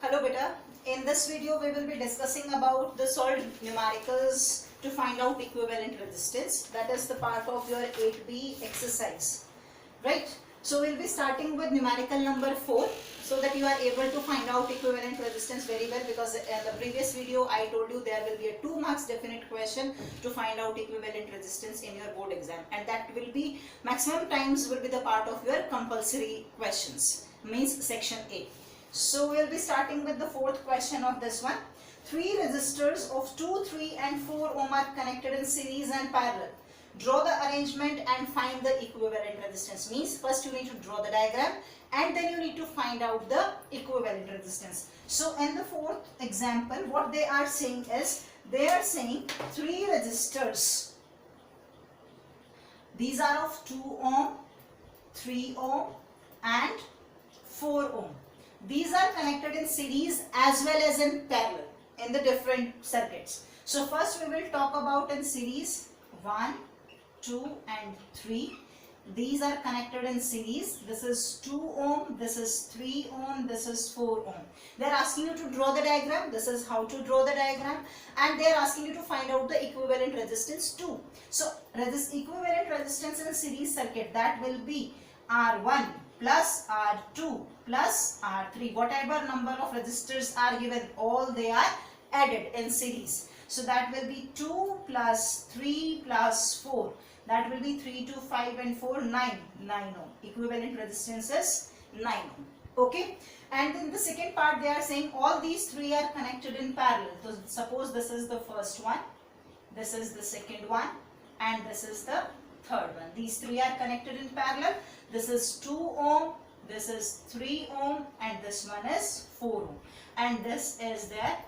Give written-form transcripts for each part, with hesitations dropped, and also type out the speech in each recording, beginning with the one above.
Hello beta. In this video we will be discussing about the solved numericals to find out equivalent resistance. That is the part of your 8B exercise. Right? So we'll be starting with numerical number 4 so that you are able to find out equivalent resistance very well, because in the previous video I told you there will be a 2 marks definite question to find out equivalent resistance in your board exam, and that will be maximum times will be the part of your compulsory questions, means section A. So we will be starting with the fourth question of this one. 3 resistors of 2, 3 and 4 ohm are connected in series and parallel. Draw the arrangement and find the equivalent resistance. Means first you need to draw the diagram and then you need to find out the equivalent resistance. So in the fourth example, what they are saying is, they are saying 3 resistors. These are of 2 ohm, 3 ohm and 4 ohm. These are connected in series as well as in parallel in the different circuits. So first we will talk about in series 1, 2 and 3. These are connected in series. This is 2 ohm, this is 3 ohm, this is 4 ohm. They are asking you to draw the diagram. This is how to draw the diagram, and they are asking you to find out the equivalent resistance too. So equivalent resistance in series circuit, that will be R1 plus R2 plus R3. Whatever number of resistors are given, all they are added in series. So that will be 2 plus 3 plus 4. That will be 3, 2, 5 and 4, 9 ohm. Equivalent resistance is 9 ohm. Okay. And in the second part they are saying all these 3 are connected in parallel. So suppose this is the first one, this is the second one, and this is the third one. These 3 are connected in parallel. This is 2 ohm, this is 3 ohm and this one is 4 ohm. And this is their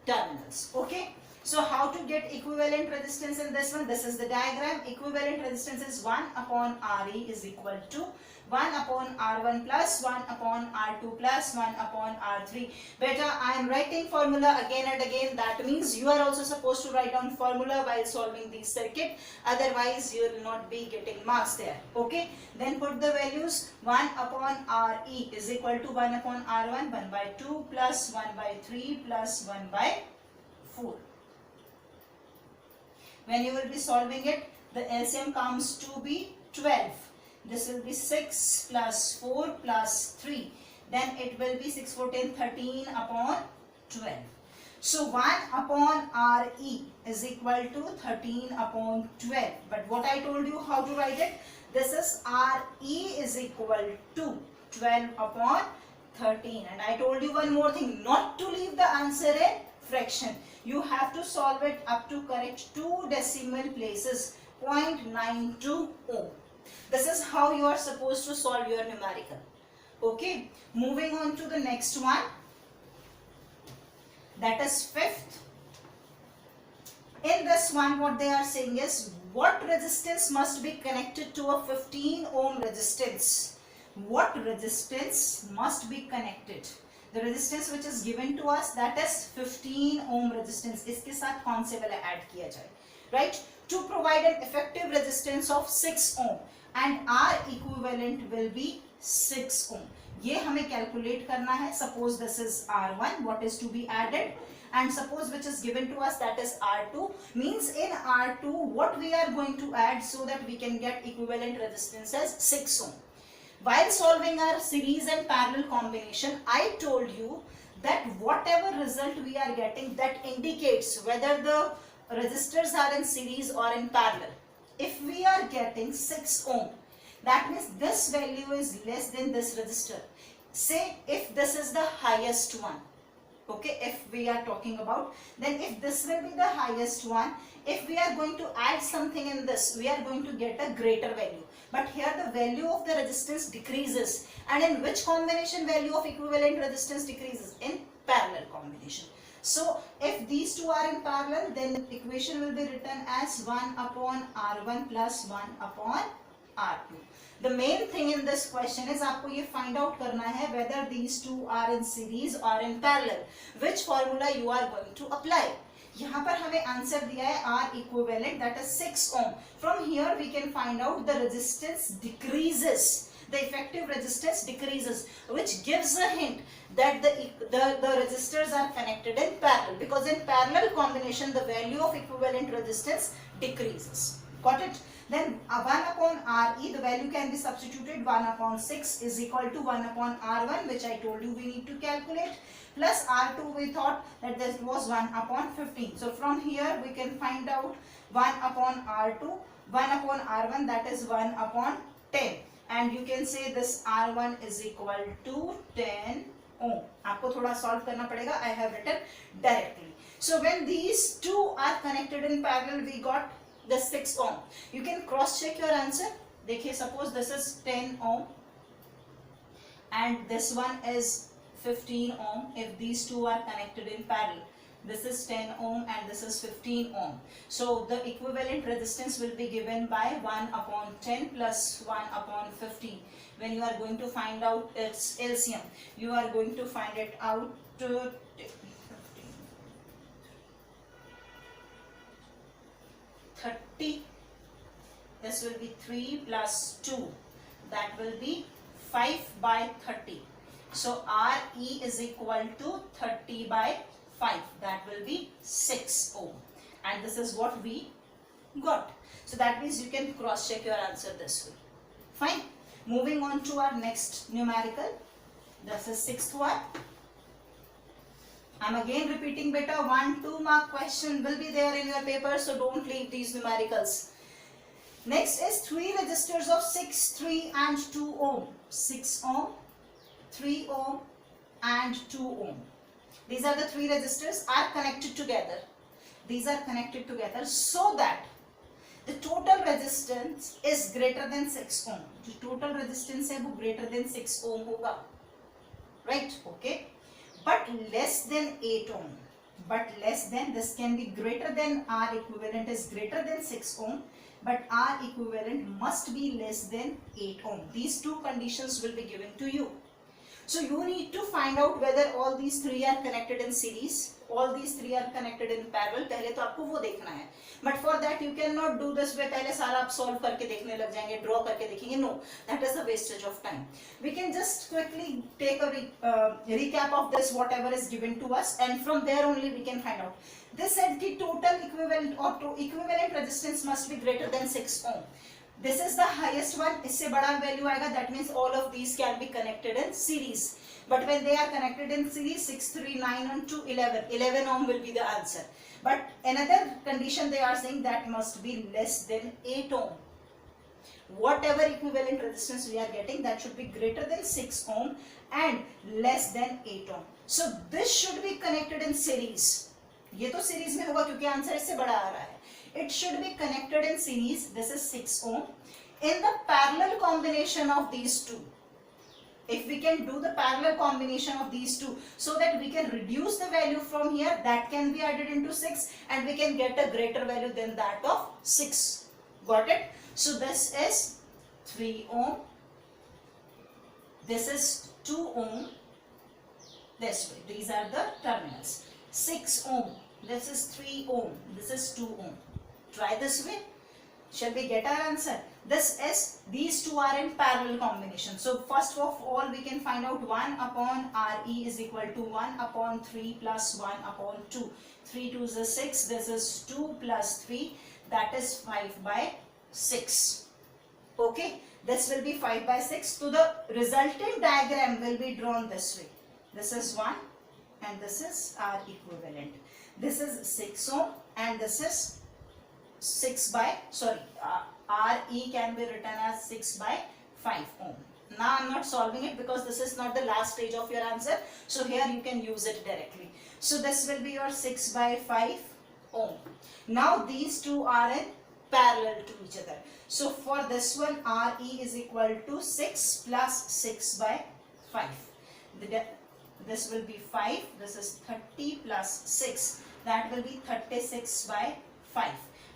terminals. Okay. So how to get equivalent resistance in this one? This is the diagram. Equivalent resistance is 1 upon Re is equal to 1 upon R1 plus 1 upon R2 plus 1 upon R3. Beta, I am writing formula again and again. That means you are also supposed to write down formula while solving the circuit. Otherwise, you will not be getting marks there. Okay. Then put the values. 1 upon Re is equal to 1 upon R1, 1 by 2 plus 1 by 3 plus 1 by 4. When you will be solving it, the LCM comes to be 12. This will be 6 plus 4 plus 3. Then it will be 6, 4, 10, 13 upon 12. So 1 upon Re is equal to 13 upon 12. But what I told you how to write it? This is Re is equal to 12 upon 13. And I told you one more thing, not to leave the answer in fraction. You have to solve it up to correct 2 decimal places, 0.92 ohm. This is how you are supposed to solve your numerical. Okay. Moving on to the next one. That is fifth. In this one, what they are saying is, what resistance must be connected to a 15 ohm resistance? What resistance must be connected? The resistance which is given to us, that is 15 ohm resistance. इसके साथ कौन से वाला add किया जाए? Right? To provide an effective resistance of 6 ohm and R equivalent will be 6 ohm. ये हमें calculate करना है. Suppose this is R1, what is to be added, and suppose which is given to us, that is R2. Means in R2 what we are going to add so that we can get equivalent resistance as 6 ohm. While solving our series and parallel combination, I told you that whatever result we are getting, that indicates whether the resistors are in series or in parallel. If we are getting 6 ohm, that means this value is less than this resistor. Say if this is the highest one. Okay, if we are talking about, then if this will be the highest one, if we are going to add something in this, we are going to get a greater value. But here the value of the resistance decreases. And in which combination value of equivalent resistance decreases? In parallel combination. So if these two are in parallel, then the equation will be written as 1 upon R1 plus 1 upon R2. The main thing in this question is आपको ये find out करना है whether these two are in series or in parallel. Which formula you are going to apply. यहाँ पर हमें answer दिया है R equivalent, that is 6 ohm. From here we can find out the resistance decreases. The effective resistance decreases, which gives a hint that the resistors are connected in parallel, because in parallel combination the value of equivalent resistance decreases. Got it? Then 1 upon Re, the value can be substituted. 1 upon 6 is equal to 1 upon R1, which I told you we need to calculate, plus R2 we thought that this was 1 upon 15. So from here we can find out 1 upon R2, 1 upon R1, that is 1 upon 10, and you can say this R1 is equal to 10 ohm. आपको थोड़ा solve करना पड़ेगा. I have written directly. So when these two are connected in parallel, we got the 6 ohm. You can cross check your answer. देखिए, suppose this is 10 ohm and this one is 15 ohm. If these two are connected in parallel, this is 10 ohm and this is 15 ohm. So the equivalent resistance will be given by 1 upon 10 plus 1 upon 15. When you are going to find out its LCM, you are going to find it out to 30. This will be 3 plus 2. That will be 5 by 30. So Re is equal to 30 by 5. That will be 6 ohm. And this is what we got. So that means you can cross check your answer this way. Fine. Moving on to our next numerical. This is 6th one. I'm again repeating, beta, 1-2 mark question will be there in your paper, so don't leave these numericals. Next is 3 resistors of 6, 3 and 2 ohm. 6 ohm, 3 ohm and 2 ohm. These are the 3 resistors are connected together. These are connected together so that the total resistance is greater than 6 ohm. The total resistance है वो greater than 6 ohm होगा. Right? Okay. But less than 8 ohm. But less than, this can be greater than, R equivalent is greater than 6 ohm. But R equivalent must be less than 8 ohm. These two conditions will be given to you. So you need to find out whether all these 3 are connected in series, all these 3 are connected in parallel. पहले तो आपको वो देखना है. But for that you cannot do this way. पहले सारा आप solve करके देखने लग जाएंगे, draw करके देखेंगे. No, that is a wastage of time. We can just quickly take a recap of this, whatever is given to us, and from there only we can find out. This said the total equivalent or equivalent resistance must be greater than 6 ohm. This is the highest one. इससे बड़ा value आएगा. That means all of these can be connected in series. But when they are connected in series, 6, 3, 9 and 2, 11. 11 ohm will be the answer. But another condition they are saying that must be less than 8 ohm. Whatever equivalent resistance we are getting, that should be greater than 6 ohm and less than 8 ohm. So this should be connected in series. ये तो series में होगा क्योंकि answer इससे बड़ा आ रहा है. It should be connected in series. This is 6 ohm. In the parallel combination of these two, if we can do the parallel combination of these two so that we can reduce the value from here, that can be added into 6 and we can get a greater value than that of 6. Got it? So this is 3 ohm. This is 2 ohm. This way. These are the terminals. 6 ohm. This is 3 ohm. This is 2 ohm. Try this way. Shall we get our answer? This is, these two are in parallel combination. So first of all we can find out 1 upon Re is equal to 1 upon 3 plus 1 upon 2. 3 2 is 6. This is 2 plus 3. That is 5 by 6. Okay. This will be 5 by 6. So the resultant diagram will be drawn this way. This is 1 and this is R equivalent. This is 6 ohm and this is 6 by, Re can be written as 6 by 5 ohm. Now I am not solving it because this is not the last stage of your answer. So here you can use it directly. So this will be your 6 by 5 ohm. Now these two are in parallel to each other. So for this one, Re is equal to 6 plus 6 by 5. This will be 5. This is 30 plus 6. That will be 36 by 5.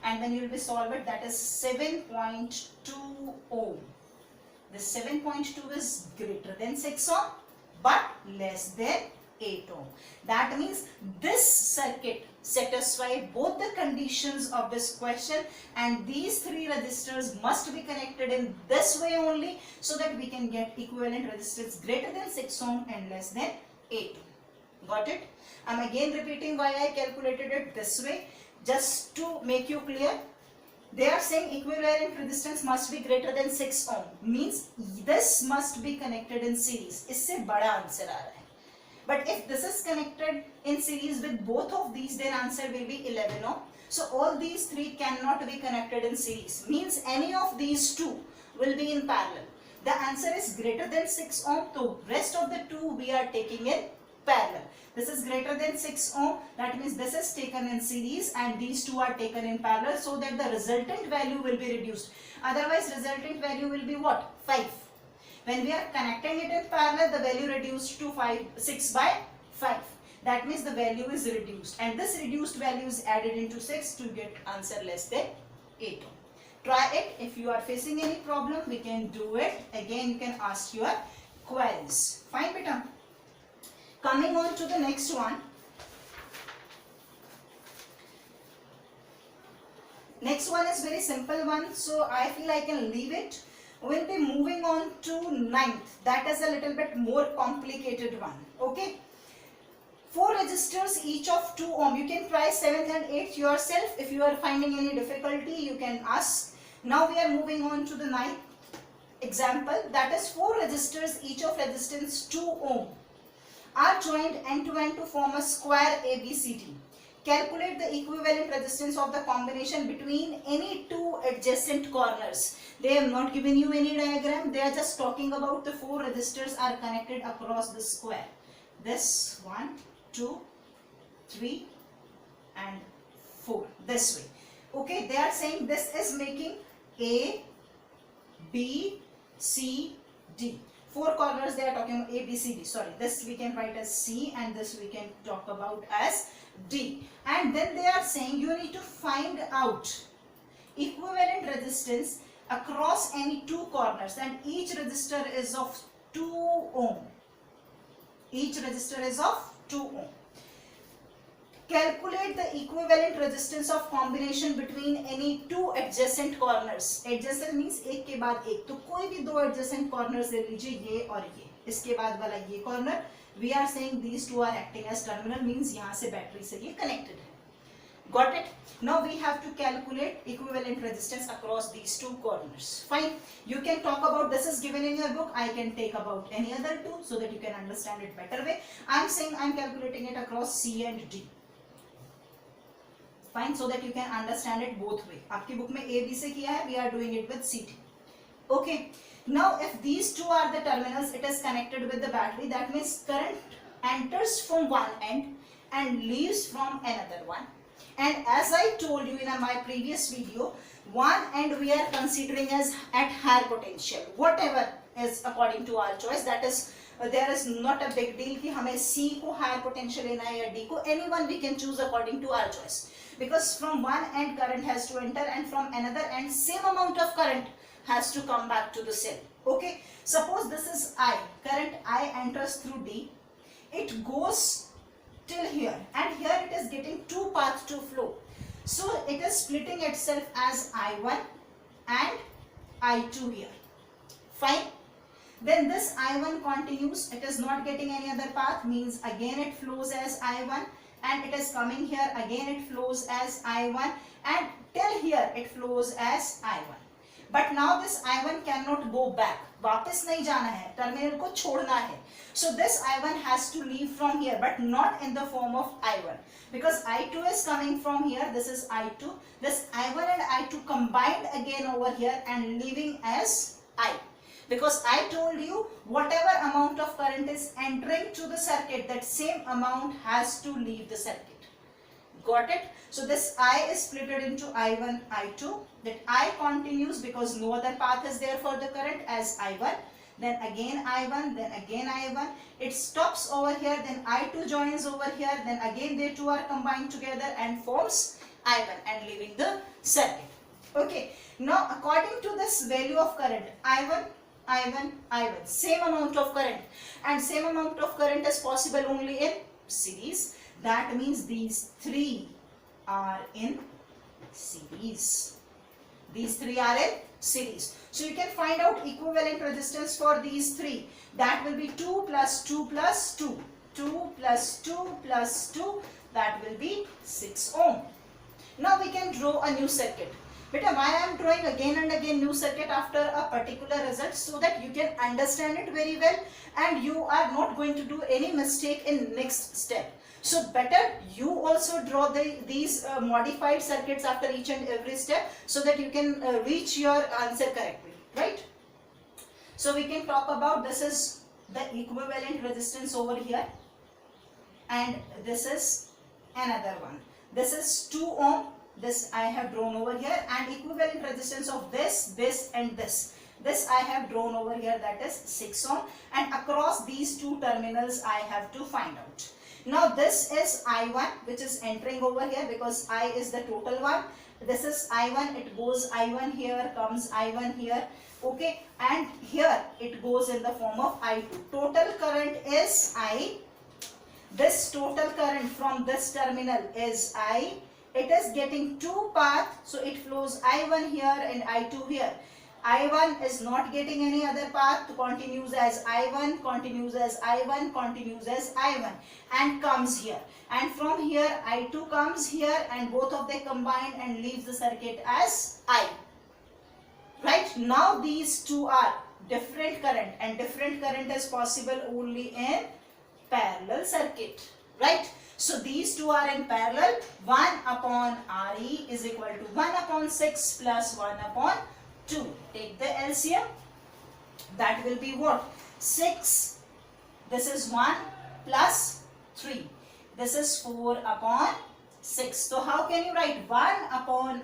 And when you will be solve it, that is 7.2 ohm. This 7.2 is greater than 6 ohm but less than 8 ohm. That means this circuit satisfies both the conditions of this question, and these 3 resistors must be connected in this way only so that we can get equivalent resistance greater than 6 ohm and less than A2. Got it? I'm again repeating why I calculated it this way, just to make you clear. They are saying equivalent resistance must be greater than 6 ohm, means this must be connected in series. इससे बड़ा answer आ रहा है. But if this is connected in series with both of these, then answer will be 11 ohm. So all these three cannot be connected in series, means any of these two will be in parallel. The answer is greater than 6 ohm, so rest of the two we are taking in parallel. This is greater than 6 ohm, that means this is taken in series and these two are taken in parallel, so that the resultant value will be reduced. Otherwise resultant value will be what? 5. When we are connecting it in parallel, the value reduced to 6 by 5. That means the value is reduced, and this reduced value is added into 6 to get answer less than 8 ohm. Try it. If you are facing any problem, we can do it. Again, you can ask your queries. Fine, beta. Coming on to the next one. Next one is very simple one, so I feel I can leave it. We'll be moving on to 9th. That is a little bit more complicated one. Okay. 4 resistors, each of 2 ohm. You can try 7th and 8th yourself. If you are finding any difficulty, you can ask. Now we are moving on to the 9th example. That is 4 resistors, each of resistance 2 ohm, are joined end to end to form a square ABCD. Calculate the equivalent resistance of the combination between any two adjacent corners. They have not given you any diagram. They are just talking about the 4 resistors are connected across the square. This 1, 2, 3 and 4. This way. Okay, they are saying this is making A, B, C, D. 4 corners they are talking about A, B, C, D. Sorry, this we can write as C and this we can talk about as D. And then they are saying you need to find out equivalent resistance across any 2 corners, and each resistor is of 2 ohm. Each resistor is of 2 ohm. Calculate the equivalent resistance of combination between any 2 adjacent corners. Adjacent means एक के बाद एक, तो कोई भी 2 adjacent corners ले लीजिए, ये और ये, इसके बाद वाला ये corner. We are saying these two are acting as terminal, means यहाँ से बैटरी से ये connected है. Got it? Now we have to calculate equivalent resistance across these 2 corners. Fine. You can talk about, this is given in your book. I can take about any other 2 so that you can understand it better way. I am saying I am calculating it across C and D. Fine, so that you can understand it both way. आपकी book में A, B से किया है, we are doing it with C, D. Okay. Now if these two are the terminals, it is connected with the battery. That means current enters from one end and leaves from another one. And as I told you in my previous video, one end we are considering as at higher potential. Whatever is according to our choice, that is there is not a big deal कि हमें C को higher potential लेना है या D को. Anyone we can choose according to our choice. Because from one end current has to enter and from another end same amount of current has to come back to the cell. Okay. Suppose this is I. Current I enters through D. It goes till here and here it is getting 2 paths to flow. So it is splitting itself as I1 and I2 here. Fine. Then this I1 continues. It is not getting any other path, means again it flows as I1 and it is coming here, again it flows as I1 and till here it flows as I1. But now this I1 cannot go back. वापस नहीं जाना है, terminal को छोड़ना है. So this I1 has to leave from here, but not in the form of I1. Because I2 is coming from here, this is I2. This I1 and I2 combined again over here and leaving as I. Because I told you whatever amount of current is entering to the circuit, that same amount has to leave the circuit. Got it? So this I is split into I1, I2. That I continues because no other path is there for the current as I1. Then again I1, then again I1. It stops over here, then I2 joins over here. Then again they two are combined together and forms I1 and leaving the circuit. Okay. Now according to this value of current, I1, I1, I1, same amount of current, and same amount of current is possible only in series. That means these 3 are in series. These 3 are in series. So you can find out equivalent resistance for these 3. That will be 2 plus 2 plus 2. 2 plus 2 plus 2, that will be 6 ohm. Now we can draw a new circuit. Beta, why I am drawing again and again new circuit after a particular result? So that you can understand it very well and you are not going to do any mistake in next step. So better you also draw these modified circuits after each and every step so that you can reach your answer correctly, right? So we can talk about, this is the equivalent resistance over here and this is another one. This is 2 ohm. This I have drawn over here, and equivalent resistance of this and this I have drawn over here, that is 6 ohm, and across these two terminals I have to find out. Now this is I1 which is entering over here because I is the total one. This is I1, it goes I1 here, comes I1 here, okay, and here it goes in the form of I2. Total current is I. This total current from this terminal is I. It is getting two paths, so it flows I1 here and I2 here. I1 is not getting any other path, continues as I1, continues as I1, continues as I1 and comes here. And from here I2 comes here and both of them combine and leaves the circuit as I. Right? Now these two are different current and different current is possible only in parallel circuit. Right? So these two are in parallel. 1 upon Re is equal to 1 upon 6 plus 1 upon 2. Take the LCM. That will be what? 6. This is 1 plus 3. This is 4 upon 6. So how can you write 1 upon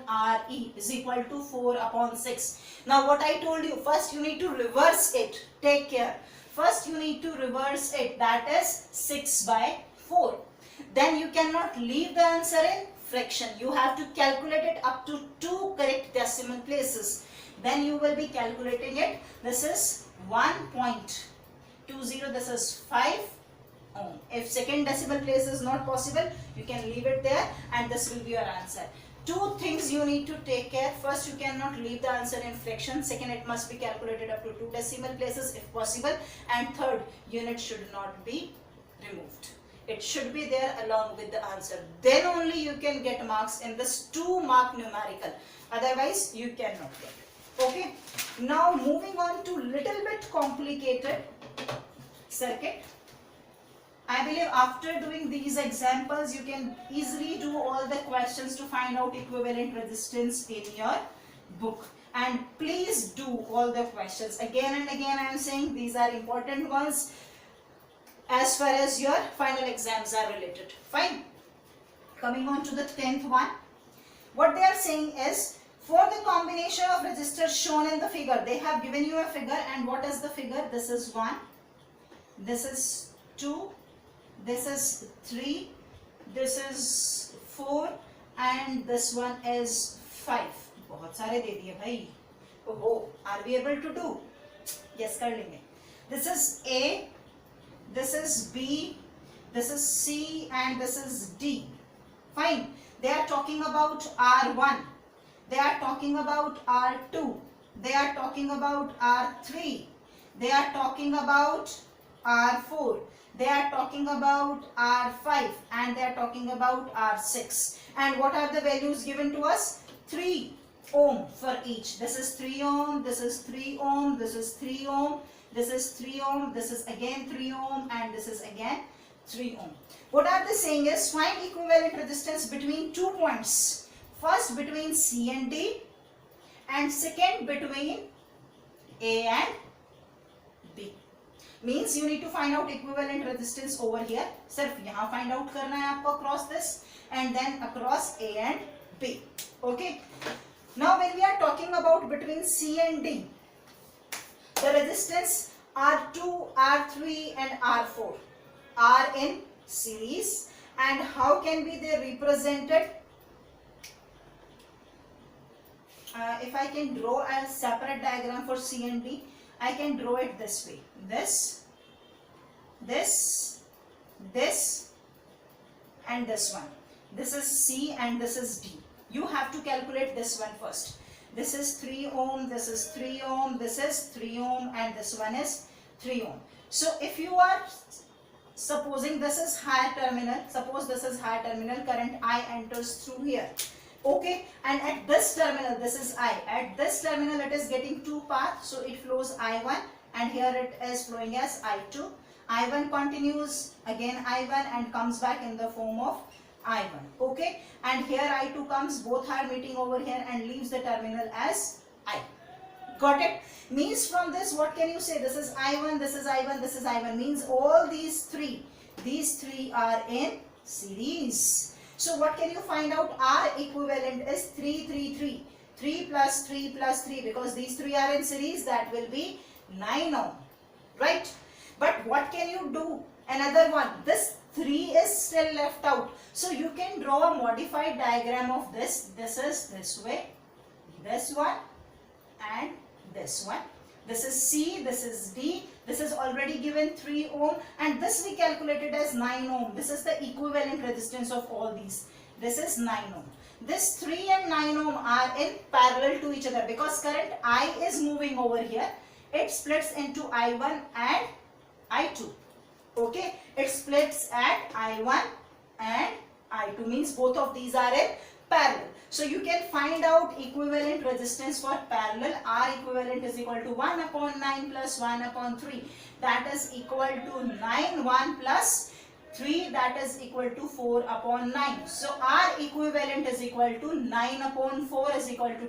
Re is equal to 4 upon 6? Now what I told you, first you need to reverse it. Take care. First you need to reverse it. That is 6 by 4. Then you cannot leave the answer in fraction. You have to calculate it up to 2 correct decimal places. Then you will be calculating it. This is 1.20. This is 5 ohm. If second decimal place is not possible, you can leave it there and this will be your answer. 2 things you need to take care. First, you cannot leave the answer in fraction. Second, it must be calculated up to 2 decimal places if possible. And third, unit should not be removed. It should be there along with the answer. Then only you can get marks in this 2 mark numerical. Otherwise, you cannot get it. Okay. Now, moving on to little bit complicated circuit. I believe after doing these examples, you can easily do all the questions to find out equivalent resistance in your book. And please do all the questions. Again and again I am saying these are important ones as far as your final exams are related. Fine. Coming on to the 10th one. What they are saying is, for the combination of resistors shown in the figure, they have given you a figure, and what is the figure? This is 1, this is 2, this is 3, this is 4 and this one is 5. बहुत सारे दे दिए भाई. Oh, are we able to do? Yes, कर लेंगे. This is A, this is B, this is C and this is D. Fine. They are talking about R1. They are talking about R2. They are talking about R3. They are talking about R4. They are talking about R5 and they are talking about R6. And what are the values given to us? 3 ohm for each. This is 3 ohm, this is 3 ohm, this is 3 ohm, this is 3 ohm, this is again 3 ohm and this is again 3 ohm. What are they saying is, find equivalent resistance between 2 points. First between C and D and second between A and B. Means you need to find out equivalent resistance over here. सिर्फ यहाँ find out करना है आपको across this and then across A and B. Okay. Now when we are talking about between C and D, the resistance R2, R3 and R4 are in series, and how can be they represented? If I can draw a separate diagram for C and D, I can draw it this way. This, and this one. This is C and this is D. You have to calculate this one first. This is 3 ohm, this is 3 ohm, this is 3 ohm and this one is 3 ohm. So if you are supposing this is higher terminal, suppose this is higher terminal, current I enters through here. Okay, and at this terminal, this is I, at this terminal it is getting two paths, so it flows I1 and here it is flowing as I2. I1 continues, again I1 and comes back in the form of I1. Okay, and here I2 comes, both are meeting over here and leaves the terminal as I. Got it? Means from this, what can you say? This is I1, this is I1, this is I1. Means all these three are in series. So what can you find out? R equivalent is 3, 3, 3. 3 plus 3 plus 3, because these three are in series, that will be 9 ohm. Right? But what can you do? Another one. This 3 is still left out. So you can draw a modified diagram of this. This is this way. This one and this one. This is C, this is D, this is already given 3 ohm and this we calculated as 9 ohm. This is the equivalent resistance of all these. This is 9 ohm. This 3 and 9 ohm are in parallel to each other because current I is moving over here. It splits into I1 and I2. Okay, it splits at I1 and I2, means both of these are in parallel. So you can find out equivalent resistance for parallel. R equivalent is equal to 1 upon 9 plus 1 upon 3. That is equal to 9, 1 plus 3, that is equal to 4 upon 9. So R equivalent is equal to 9 upon 4 is equal to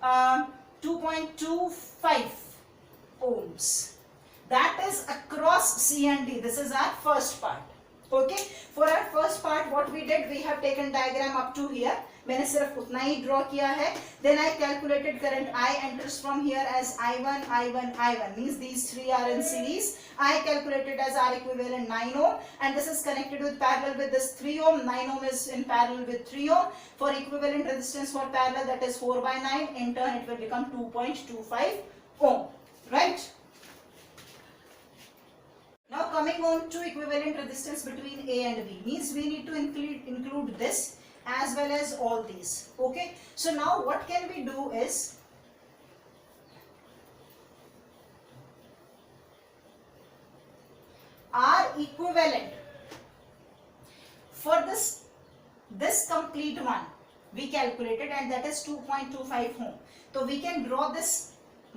2.25 ohms. That is across C and D. This is our first part. Okay, for our first part what we did, we have taken diagram up to here. मैंने सिर्फ उतना ही draw किया है. Then I calculated current I enters from here as I1, I1, I1, means these three are in series. I calculated as R equivalent 9 ohm and this is connected with parallel with this 3 ohm. 9 ohm is in parallel with 3 ohm. For equivalent resistance for parallel, that is 4 by 9. In turn it will become 2.25 ohm. Right? Now coming on to equivalent resistance between A and B, means we need to include this as well as all these. Okay, so now what can we do is, R equivalent for this complete one we calculated and that is 2.25 ohm. So we can draw this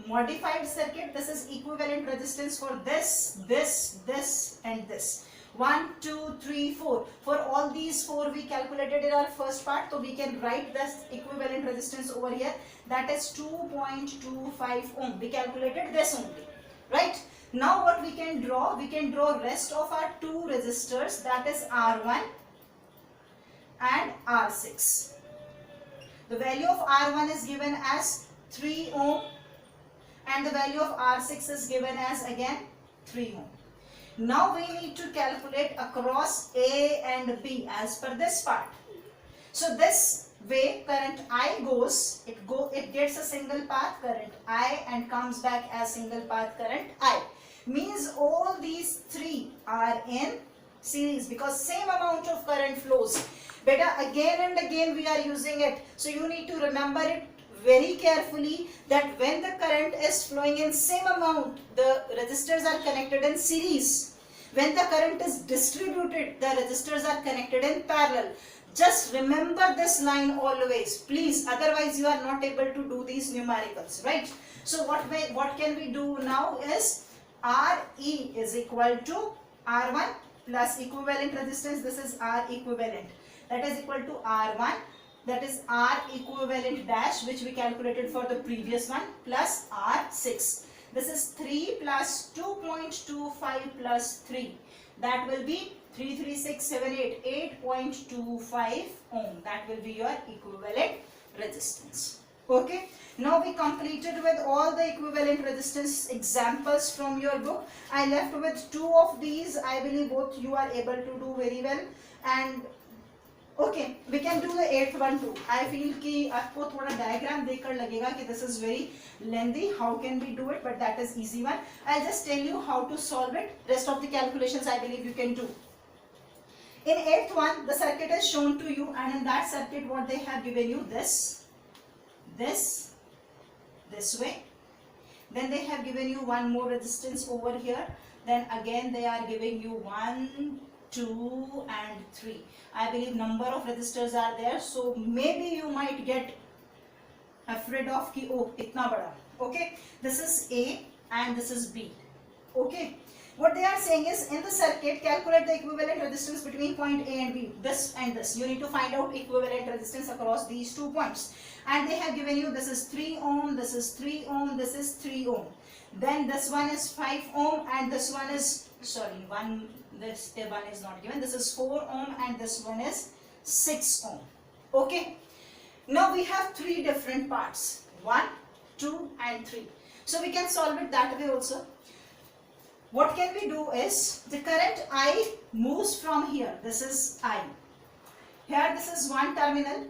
modified circuit. This is equivalent resistance for this and this. 1, 2, 3, 4. For all these 4 we calculated in our first part, so we can write this equivalent resistance over here, that is 2.25 ohm. We calculated this only, right? Now what we can draw? We can draw rest of our two resistors, that is R1 and R6. The value of R1 is given as 3 ohm and the value of R6 is given as again 3 ohm. Now we need to calculate across A and B as per this part. So this way current I goes, it gets a single path current I and comes back as single path current I. Means all these three are in series because same amount of current flows. Beta, again and again we are using it. So you need to remember it very carefully that when the current is flowing in same amount, the resistors are connected in series. When the current is distributed, the resistors are connected in parallel. Just remember this line always, please. Otherwise, you are not able to do these numericals, right? So what can we do now is RE is equal to R1 plus equivalent resistance. This is R equivalent. That is equal to R1. That is R equivalent dash, which we calculated for the previous one, plus R6. This is 3 plus 2.25 plus 3. That will be 3, 3, 6, 7, 8, 8.25 ohm. That will be your equivalent resistance. Okay. Now we completed with all the equivalent resistance examples from your book. I left with 2 of these. I believe both you are able to do very well. And okay, we can do the 8th one too. I feel कि आपको थोड़ा diagram देखकर लगेगा कि this is very lengthy. How can we do it? But that is easy one. I'll just tell you how to solve it. Rest of the calculations I believe you can do. In 8th one, the circuit is shown to you, and in that circuit, what they have given you this way. Then they have given you one more resistance over here. then again they are giving you 1, 2 and 3. I believe number of resistors are there, so maybe you might get afraid of ki oh itna bada. Okay, this is A and this is B. Okay, what they are saying is, in the circuit calculate the equivalent resistance between point A and B, this and this. You need to find out equivalent resistance across these 2 points, and they have given you this is 3 ohm, this is 3 ohm, this is 3 ohm, then this one is 5 ohm and this one is, sorry, this one is not given, this is 4 ohm and this one is 6 ohm. Okay, now we have 3 different parts, 1, 2 and 3. So we can solve it that way also. What can we do is, the current I moves from here, this is I. Here this is one terminal,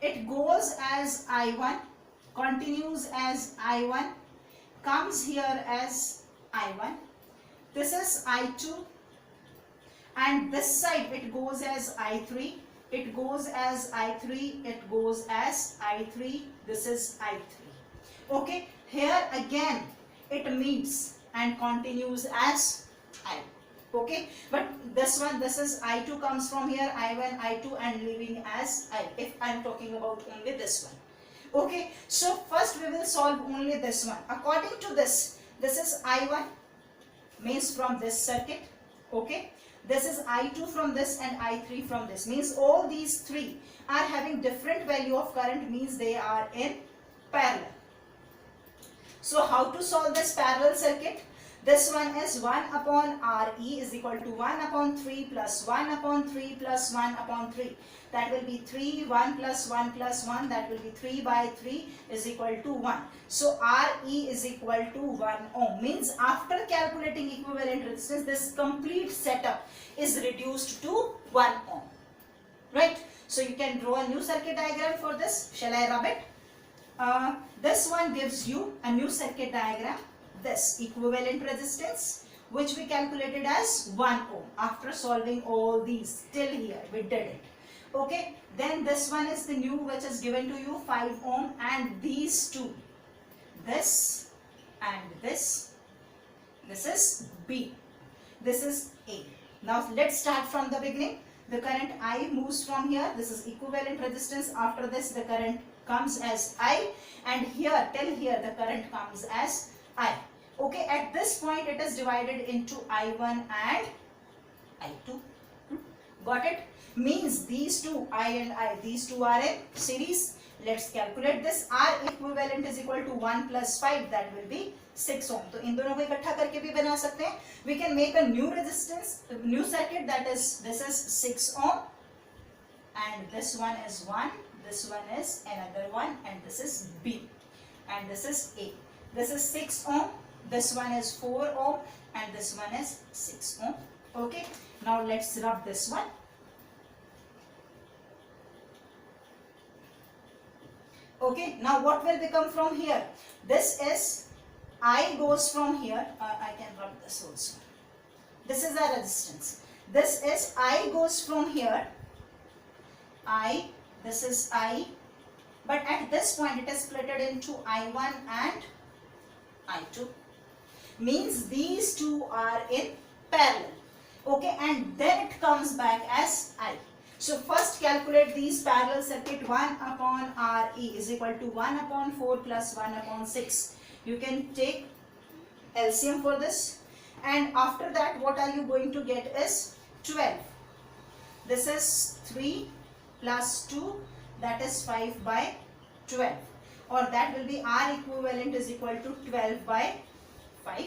it goes as I1, continues as I1, comes here as I1. This is I2, and this side it goes as I3, it goes as I3, it goes as I3, this is I3. Okay, here again it meets and continues as I. Okay, but this one, this is I2 comes from here, I1, I2 and leaving as I, if I am talking about only this one. Okay, so first we will solve only this one. According to this is I1 means from this circuit. Okay, this is I2 from this and I3 from this, means all these 3 are having different value of current, means they are in parallel. So how to solve this parallel circuit? This one is 1 upon Re is equal to 1 upon 3 plus 1 upon 3 plus 1 upon 3. That will be 3, 1 plus 1 plus 1, that will be 3 by 3 is equal to 1. So Re is equal to 1 ohm. Means after calculating equivalent resistance, this complete setup is reduced to 1 ohm. Right? So you can draw a new circuit diagram for this. Shall I rub it? This one gives you a new circuit diagram. This equivalent resistance, which we calculated as 1 ohm after solving all these till here, we did it. Okay, then this one is the new, which is given to you 5 ohm, and these 2, this and this is B, this is A. Now let's start from the beginning. The current I moves from here, this is equivalent resistance. After this the current comes as I, and here till here the current comes as I. Okay, at this point it is divided into I1 and I2. Got it? Means these two, I and I, these two are in series. Let's calculate this. R equivalent is equal to 1 plus 5, that will be 6 ohm. तो इन दोनों को इकट्ठा करके भी बना सकते हैं. We can make a new resistance, new circuit, that is, this is 6 ohm and this one is 1, this one is another one, and this is B and this is A. This is 6 ohm, this one is 4 ohm and this one is 6 ohm. Okay, now let's rub this one. Okay, now what will become from here? This is I goes from here, I can rub this also. This is a resistance. This is I goes from here, I, this is I, but at this point it is split into I1 and I2. Means these two are in parallel. Okay, and then it comes back as I. So first calculate these parallel circuit. 1 upon Re is equal to 1 upon 4 plus 1 upon 6. You can take LCM for this, and after that what are you going to get is 12. This is 3 plus 2, that is 5 by 12, or that will be R equivalent is equal to 12 by 5.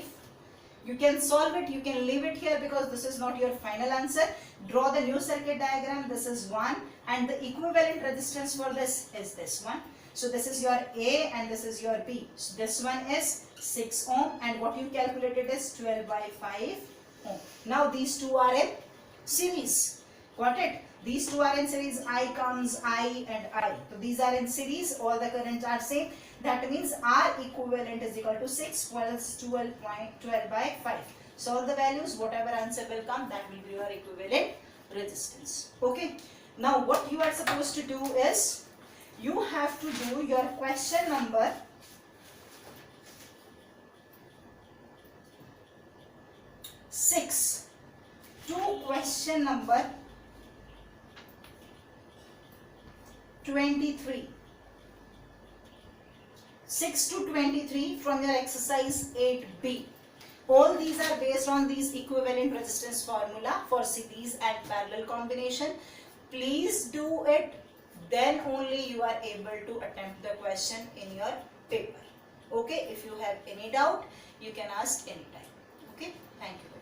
You can solve it, you can leave it here because this is not your final answer. Draw the new circuit diagram. This is 1 and the equivalent resistance for this is this one. So this is your A and this is your B. So this one is 6 ohm and what you calculated is 12 by 5 ohm. Now these two are in series. Got it? These two are in series. I comes I and I. So these are in series. All the currents are same. That means R equivalent is equal to 6 plus 12 by 5. Solve the values. Whatever answer will come, that will be your equivalent resistance. Okay. Now what you are supposed to do is, you have to do your question number 6 to question number 23. 6 to 23 from your exercise 8b. All these are based on these equivalent resistance formula for series and parallel combination. Please do it, then only you are able to attempt the question in your paper. Okay, if you have any doubt, you can ask anytime. Okay, thank you.